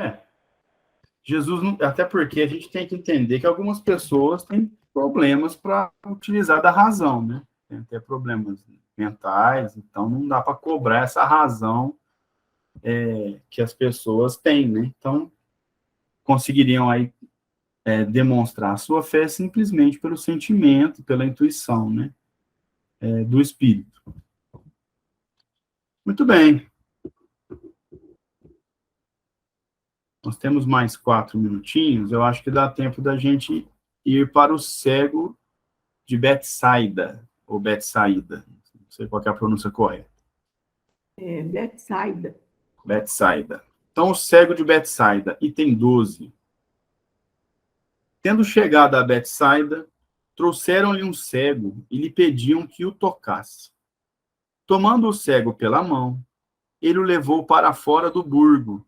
Jesus, até porque a gente tem que entender que algumas pessoas têm problemas para utilizar da razão, né? Tem até problemas mentais, então não dá para cobrar essa razão que as pessoas têm, né? Então, conseguiriam aí demonstrar a sua fé simplesmente pelo sentimento, pela intuição, né? Do espírito. Muito bem. temos mais 4 minutinhos, eu acho que dá tempo da gente ir para o cego de Betsaida, ou Betsaida, não sei qual é a pronúncia correta. Betsaida. Betsaida. Então, o cego de Betsaida, item 12. Tendo chegado a Betsaida, trouxeram-lhe um cego e lhe pediam que o tocasse. Tomando o cego pela mão, ele o levou para fora do burgo.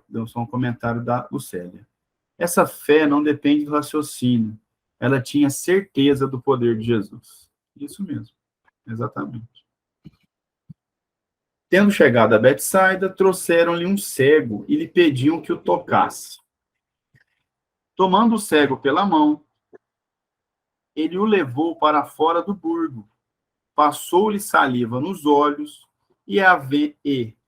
Deu só um comentário da Lucélia. Essa fé não depende do raciocínio. Ela tinha certeza do poder de Jesus. Isso mesmo, exatamente. Tendo chegado a Betsaida, trouxeram-lhe um cego e lhe pediam que o tocasse. Tomando o cego pela mão, ele o levou para fora do burgo, passou-lhe saliva nos olhos e,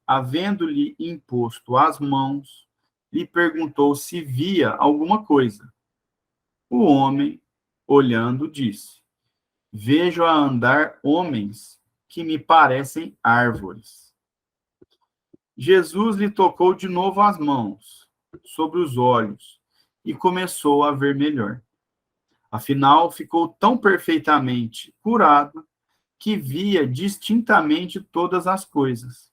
havendo-lhe imposto as mãos, lhe perguntou se via alguma coisa. O homem, olhando, disse: vejo a andar homens que me parecem árvores. Jesus lhe tocou de novo as mãos, sobre os olhos, e começou a ver melhor. Afinal, ficou tão perfeitamente curado que via distintamente todas as coisas.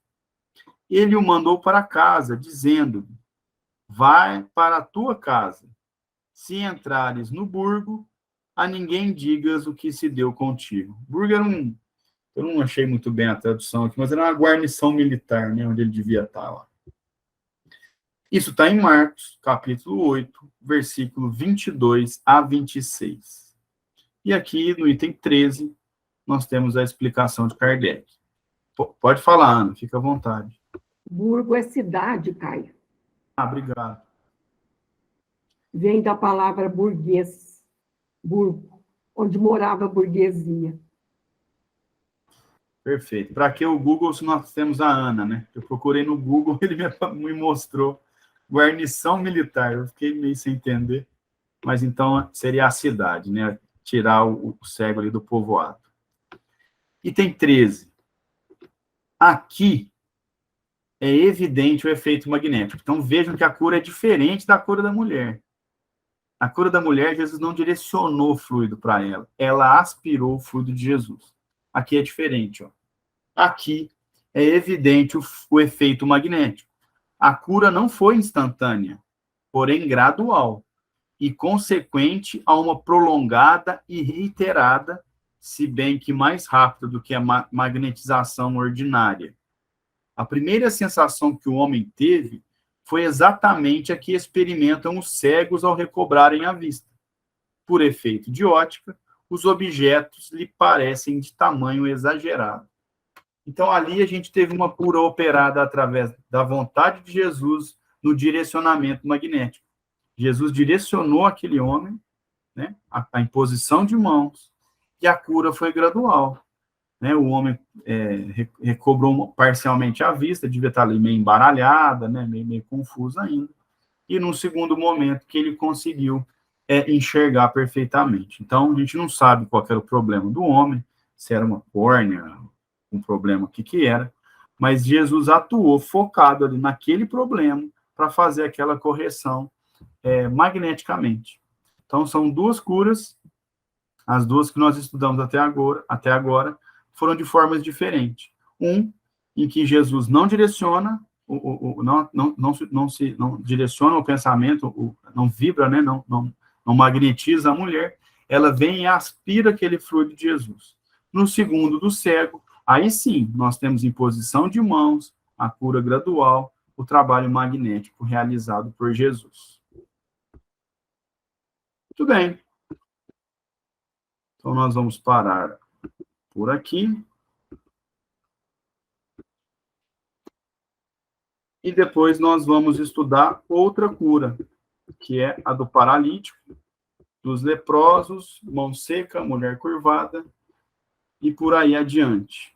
Ele o mandou para casa, dizendo: vai para a tua casa. Se entrares no burgo, a ninguém digas o que se deu contigo. Burgo era eu não achei muito bem a tradução aqui, mas era uma guarnição militar, né, onde ele devia estar lá. Isso está em Marcos, capítulo 8, versículo 22 a 26. E aqui, no item 13, nós temos a explicação de Kardec. Pode falar, Ana, fica à vontade. Burgo é cidade, Caio. Obrigado. Vem da palavra burguês, burgo, onde morava a burguesia. Perfeito. Para que o Google, se nós temos a Ana, né? Eu procurei no Google, ele me mostrou guarnição militar. Eu fiquei meio sem entender, mas então seria a cidade, né? Tirar o cego ali do povoado. Item 13. Aqui é evidente o efeito magnético. Então vejam que a cura é diferente da cura da mulher. A cura da mulher, Jesus não direcionou o fluido para ela. Ela aspirou o fluido de Jesus. Aqui é diferente, ó. Aqui é evidente o efeito magnético. A cura não foi instantânea, porém gradual e consequente a uma prolongada e reiterada, se bem que mais rápida do que a magnetização ordinária. A primeira sensação que o homem teve foi exatamente a que experimentam os cegos ao recobrarem a vista. Por efeito de ótica, os objetos lhe parecem de tamanho exagerado. Então, ali a gente teve uma cura operada através da vontade de Jesus no direcionamento magnético. Jesus direcionou aquele homem, né, a imposição de mãos, e a cura foi gradual. Né? O homem recobrou parcialmente a vista, devia estar ali meio embaralhada, né, meio confuso ainda, e num segundo momento que ele conseguiu enxergar perfeitamente. Então, a gente não sabe qual era o problema do homem, se era uma córnea, um problema, o que era, mas Jesus atuou focado ali naquele problema para fazer aquela correção magneticamente. Então, são duas curas, as duas que nós estudamos até agora foram de formas diferentes. Em que Jesus não direciona, não direciona o pensamento, não vibra, né, não magnetiza a mulher, ela vem e aspira aquele fluido de Jesus. No segundo, do cego, aí sim, nós temos imposição de mãos, a cura gradual, o trabalho magnético realizado por Jesus. Muito bem. Então, nós vamos parar por aqui. E depois nós vamos estudar outra cura, que é a do paralítico, dos leprosos, mão seca, mulher curvada, e por aí adiante.